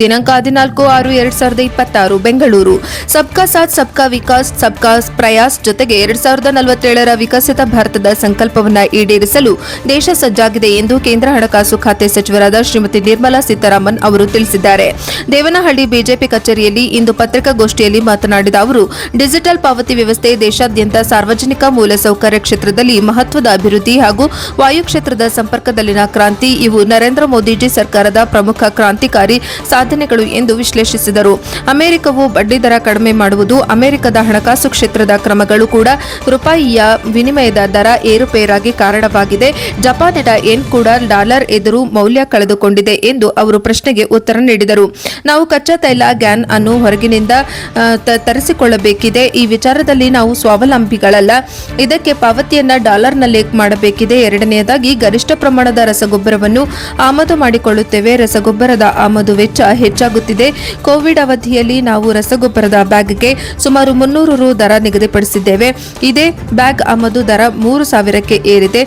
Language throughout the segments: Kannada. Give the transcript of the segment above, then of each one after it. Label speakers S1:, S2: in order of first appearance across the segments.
S1: ದಿನಾಂಕ 14/6/2026 ಬೆಂಗಳೂರು. ಸಬ್ಕಾ ಸಾಥ್ ಸಬ್ಕಾ ವಿಕಾಸ್ ಸಬ್ಕಾ ಪ್ರಯಾಸ್ ಜೊತೆಗೆ 2047ರ ವಿಕಸಿತ ಭಾರತದ ಸಂಕಲ್ಪವನ್ನು ಈಡೇರಿಸಲು ದೇಶ ಸಜ್ಜಾಗಿದೆ ಎಂದು ಕೇಂದ್ರ ಹಣಕಾಸು ಖಾತೆ ಸಚಿವರಾದ ಶ್ರೀಮತಿ ನಿರ್ಮಲಾ ಸೀತಾರಾಮನ್ ಅವರು ತಿಳಿಸಿದ್ದಾರೆ. ದೇವನಹಳ್ಳಿ ಬಿಜೆಪಿ ಕಚೇರಿಯಲ್ಲಿ ಇಂದು ಪತ್ರಿಕಾಗೋಷ್ಠಿಯಲ್ಲಿ ಮಾತನಾಡಿದ ಅವರು, ಡಿಜಿಟಲ್ ಪಾವತಿ ವ್ಯವಸ್ಥೆ ದೇಶಾದ್ಯಂತ ಸಾರ್ವಜನಿಕ ಮೂಲಸೌಕರ್ಯ ಕ್ಷೇತ್ರದಲ್ಲಿ ಮಹತ್ವದ ಅಭಿವೃದ್ಧಿ ಹಾಗೂ ವಾಯು ಕ್ಷೇತ್ರದ ಸಂಪರ್ಕದಲ್ಲಿನ ಕ್ರಾಂತಿ ಇವು ನರೇಂದ್ರ ಮೋದಿಜಿ ಸರ್ಕಾರದ ಪ್ರಮುಖ ಕ್ರಾಂತಿಕಾರಿ ಸಾಧನೆಗಳು ಎಂದು ವಿಶ್ಲೇಷಿಸಿದರು. ಅಮೆರಿಕವು ಬಡ್ಡಿದರ ಕಡಿಮೆ ಮಾಡುವುದು, ಅಮೆರಿಕದ ಹಣಕಾಸು ಕ್ಷೇತ್ರದ ಕ್ರಮಗಳು ಕೂಡ ರೂಪಾಯಿಯ ವಿನಿಮಯದ ದರ ಏರುಪೇರಾಗಿ ಕಾರಣವಾಗಿದೆ. ಜಪಾನಿನ ಯೆನ್ ಕೂಡ ಡಾಲರ್ ಎದುರು ಮೌಲ್ಯ ಕಳೆದುಕೊಂಡಿದೆ ಎಂದು ಅವರು ಪ್ರಶ್ನೆಗೆ ಉತ್ತರ ನೀಡಿದರು. ನಾವು ಕಚ್ಚಾ ತೈಲ ಗ್ಯಾನ್ ಅನ್ನು ಹೊರಗಿನಿಂದ ತರಿಸಿಕೊಳ್ಳಬೇಕಿದೆ. ಈ ವಿಚಾರದಲ್ಲಿ ನಾವು ಸ್ವಾವಲಂಬಿಗಳಲ್ಲ. ಇದಕ್ಕೆ ಪಾವತಿಯನ್ನ ಡಾಲರ್ನಲ್ಲೇ ಮಾಡಬೇಕಿದೆ. ಎರಡನೆಯದಾಗಿ, ಗರಿಷ್ಠ ಪ್ರಮಾಣದ ರಸಗೊಬ್ಬರವನ್ನು ಆಮದು ಮಾಡಿಕೊಳ್ಳುತ್ತೇವೆ. ರಸಗೊಬ್ಬರದ ಆಮದು ವೆಚ್ಚ ಹೆಚ್ಚಾಗುತ್ತಿದೆ. ಕೋವಿಡ್ ಅವಧಿಯಲ್ಲಿ ನಾವು ರಸಗೊಬ್ಬರದ ಬ್ಯಾಗ್ಗೆ ಸುಮಾರು 300 ರು ದರ ನಿಗದಿಪಡಿಸಿದ್ದೇವೆ. ಇದೇ ಬ್ಯಾಗ್ ಆಮದು ದರ 3000ಕ್ಕೆ ಏರಿದೆ.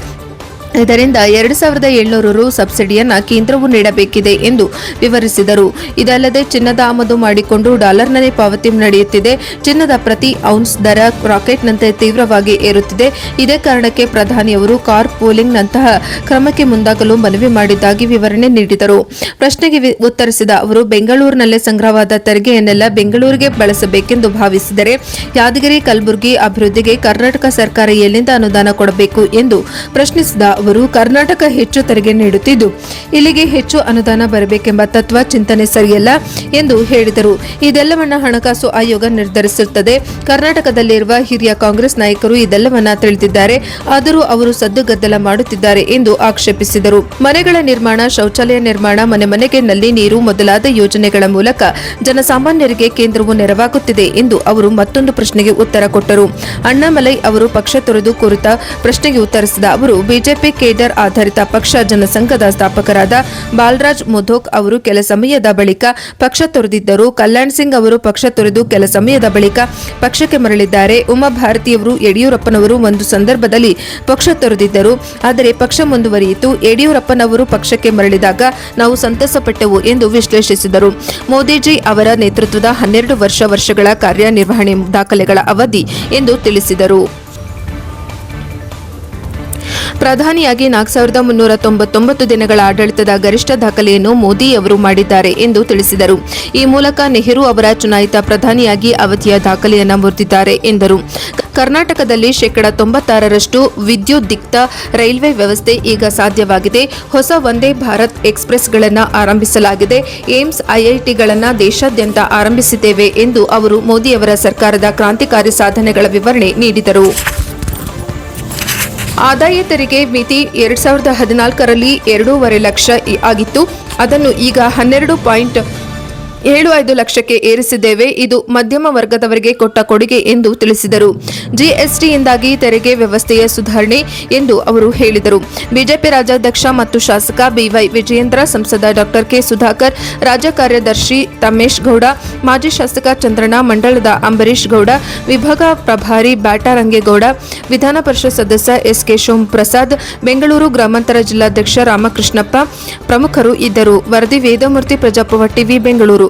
S1: ಇದರಿಂದ 2700 ರು ಸಬ್ಸಿಡಿಯನ್ನು ಕೇಂದ್ರವು ನೀಡಬೇಕಿದೆ ಎಂದು ವಿವರಿಸಿದರು. ಇದಲ್ಲದೆ ಚಿನ್ನದ ಆಮದು ಮಾಡಿಕೊಂಡು ಡಾಲರ್ನಲ್ಲಿ ಪಾವತಿ ನಡೆಯುತ್ತಿದೆ. ಚಿನ್ನದ ಪ್ರತಿ ಔನ್ಸ್ ದರ ರಾಕೆಟ್ನಂತೆ ತೀವ್ರವಾಗಿ ಏರುತ್ತಿದೆ. ಇದೇ ಕಾರಣಕ್ಕೆ ಪ್ರಧಾನಿಯವರು ಕಾರ್ ಪೂಲಿಂಗ್ನಂತಹ ಕ್ರಮಕ್ಕೆ ಮುಂದಾಗಲು ಮನವಿ ಮಾಡಿದ್ದಾಗಿ ವಿವರಣೆ ನೀಡಿದರು. ಪ್ರಶ್ನೆಗೆ ಉತ್ತರಿಸಿದ ಅವರು, ಬೆಂಗಳೂರಿನಲ್ಲೇ ಸಂಗ್ರಹವಾದ ತೆರಿಗೆಯನ್ನೆಲ್ಲ ಬೆಂಗಳೂರಿಗೆ ಬಳಸಬೇಕೆಂದು ಭಾವಿಸಿದರೆ ಯಾದಗಿರಿ ಕಲಬುರಗಿ ಅಭಿವೃದ್ಧಿಗೆ ಕರ್ನಾಟಕ ಸರ್ಕಾರ ಎಲ್ಲಿಂದ ಅನುದಾನ ಕೊಡಬೇಕು ಎಂದು ಪ್ರಶ್ನಿಸಿದ ಅವರು, ಕರ್ನಾಟಕ ಹೆಚ್ಚು ತೆರಿಗೆ ನೀಡುತ್ತಿದ್ದು ಇಲ್ಲಿಗೆ ಹೆಚ್ಚು ಅನುದಾನ ಬರಬೇಕೆಂಬ ತತ್ವ ಚಿಂತನೆ ಸರಿಯಲ್ಲ ಎಂದು ಹೇಳಿದರು. ಇದೆಲ್ಲವನ್ನ ಹಣಕಾಸು ಆಯೋಗ ನಿರ್ಧರಿಸುತ್ತದೆ. ಕರ್ನಾಟಕದಲ್ಲಿರುವ ಹಿರಿಯ ಕಾಂಗ್ರೆಸ್ ನಾಯಕರು ಇದೆಲ್ಲವನ್ನ ತಿಳಿದಿದ್ದಾರೆ. ಆದರೂ ಅವರು ಸದ್ದುಗದ್ದಲ ಮಾಡುತ್ತಿದ್ದಾರೆ ಎಂದು ಆಕ್ಷೇಪಿಸಿದರು. ಮನೆಗಳ ನಿರ್ಮಾಣ, ಶೌಚಾಲಯ ನಿರ್ಮಾಣ, ಮನೆ ಮನೆಗೆ ನಲ್ಲಿ ನೀರು ಮೊದಲಾದ ಯೋಜನೆಗಳ ಮೂಲಕ ಜನಸಾಮಾನ್ಯರಿಗೆ ಕೇಂದ್ರವು ನೆರವಾಗುತ್ತಿದೆ ಎಂದು ಅವರು ಮತ್ತೊಂದು ಪ್ರಶ್ನೆಗೆ ಉತ್ತರ ಕೊಟ್ಟರು. ಅಣ್ಣಾಮಲೈ ಅವರು ಪಕ್ಷ ತೊರೆದು ಕುರಿತ ಪ್ರಶ್ನೆಗೆ ಉತ್ತರಿಸಿದ ಅವರು, ಬಿಜೆಪಿ ಕೇಡರ್ ಆಧಾರಿತ ಪಕ್ಷ ಜನಸಂಘದ ಸ್ಥಾಪಕರಾದ ಬಾಲರಾಜ್ ಮುಧೋಕ್ ಅವರು ಕೆಲ ಸಮಯದ ಬಳಿಕ ಪಕ್ಷ ತೊರೆದಿದ್ದರು. ಕಲ್ಯಾಣ್ ಸಿಂಗ್ ಅವರು ಪಕ್ಷ ತೊರೆದು ಕೆಲ ಸಮಯದ ಬಳಿಕ ಪಕ್ಷಕ್ಕೆ ಮರಳಿದ್ದಾರೆ. ಉಮಾ ಭಾರತಿಯವರು ಯಡಿಯೂರಪ್ಪನವರು ಒಂದು ಸಂದರ್ಭದಲ್ಲಿ ಪಕ್ಷ ತೊರೆದಿದ್ದರು. ಆದರೆ ಪಕ್ಷ ಮುಂದುವರಿಯಿತು. ಯಡಿಯೂರಪ್ಪನವರು ಪಕ್ಷಕ್ಕೆ ಮರಳಿದಾಗ ನಾವು ಸಂತಸಪಟ್ಟೆವು ಎಂದು ವಿಶ್ಲೇಷಿಸಿದರು. ಮೋದಿಜಿ ಅವರ ನೇತೃತ್ವದ 12 ವರ್ಷಗಳ ಕಾರ್ಯನಿರ್ವಹಣೆ ದಾಖಲೆಗಳ ಅವಧಿ ಎಂದು ತಿಳಿಸಿದರು. ಪ್ರಧಾನಿಯಾಗಿ 4399 ದಿನಗಳ ಆಡಳಿತದ ಗರಿಷ್ಠ ದಾಖಲೆಯನ್ನು ಮೋದಿಯವರು ಮಾಡಿದ್ದಾರೆ ಎಂದು ತಿಳಿಸಿದರು. ಈ ಮೂಲಕ ನೆಹರು ಅವರ ಚುನಾಯಿತ ಪ್ರಧಾನಿಯಾಗಿ ಅವಧಿಯ ದಾಖಲೆಯನ್ನು ಮುರಿದಿದ್ದಾರೆ ಎಂದರು. ಕರ್ನಾಟಕದಲ್ಲಿ 96% ವಿದ್ಯುದ್ದೀಕೃತ ರೈಲ್ವೆ ವ್ಯವಸ್ಥೆ ಈಗ ಸಾಧ್ಯವಾಗಿದೆ. ಹೊಸ ವಂದೇ ಭಾರತ್ ಎಕ್ಸ್‌ಪ್ರೆಸ್ಗಳನ್ನು ಆರಂಭಿಸಲಾಗಿದೆ. ಏಮ್ಸ್, ಐಐಟಿಗಳನ್ನು ದೇಶಾದ್ಯಂತ ಆರಂಭಿಸಿದ್ದೇವೆ ಎಂದು ಅವರು ಮೋದಿಯವರ ಸರ್ಕಾರದ ಕ್ರಾಂತಿಕಾರಿ ಸಾಧನೆಗಳ ವಿವರಣೆ ನೀಡಿದರು. ಆದಾಯ ತೆರಿಗೆ ಮಿತಿ 2014ರಲ್ಲಿ 2.5 ಲಕ್ಷ ಆಗಿತ್ತು. ಅದನ್ನು ಈಗ 12.75 ಲಕ್ಷಕ್ಕೆ ಏರಿಸಿದ್ದೇವೆ. ಇದು ಮಧ್ಯಮ ವರ್ಗದವರಿಗೆ ಕೊಟ್ಟ ಕೊಡುಗೆ ಎಂದು ತಿಳಿಸಿದರು. ಜಿಎಸ್ಟಿಯಿಂದಾಗಿ ತೆರಿಗೆ ವ್ಯವಸ್ಥೆಯ ಸುಧಾರಣೆ ಎಂದು ಅವರು ಹೇಳಿದರು. ಬಿಜೆಪಿ ರಾಜ್ಯಾಧ್ಯಕ್ಷ ಮತ್ತು ಶಾಸಕ ಬಿವೈ ವಿಜಯೇಂದ್ರ, ಸಂಸದ ಡಾ ಕೆ ಸುಧಾಕರ್, ರಾಜ್ಯ ಕಾರ್ಯದರ್ಶಿ ತಮೇಶ್ ಗೌಡ, ಮಾಜಿ ಶಾಸಕ ಚಂದ್ರಣ್ಣ, ಮಂಡಳದ ಅಂಬರೀಶ್ ಗೌಡ, ವಿಭಾಗ ಪ್ರಭಾರಿ ಬ್ಯಾಟರಂಗೇಗೌಡ, ವಿಧಾನ ಪರಿಷತ್ ಸದಸ್ಯ ಎಸ್ಕೆ ಶಿವಪ್ರಸಾದ್, ಬೆಂಗಳೂರು ಗ್ರಾಮಾಂತರ ಜಿಲ್ಲಾಧ್ಯಕ್ಷ ರಾಮಕೃಷ್ಣಪ್ಪ ಪ್ರಮುಖರು ಇದ್ದರು. ವರದಿ ವೇದಮೂರ್ತಿ, ಪ್ರಜಾಪ್ರಭ ಟಿವಿ, ಬೆಂಗಳೂರು.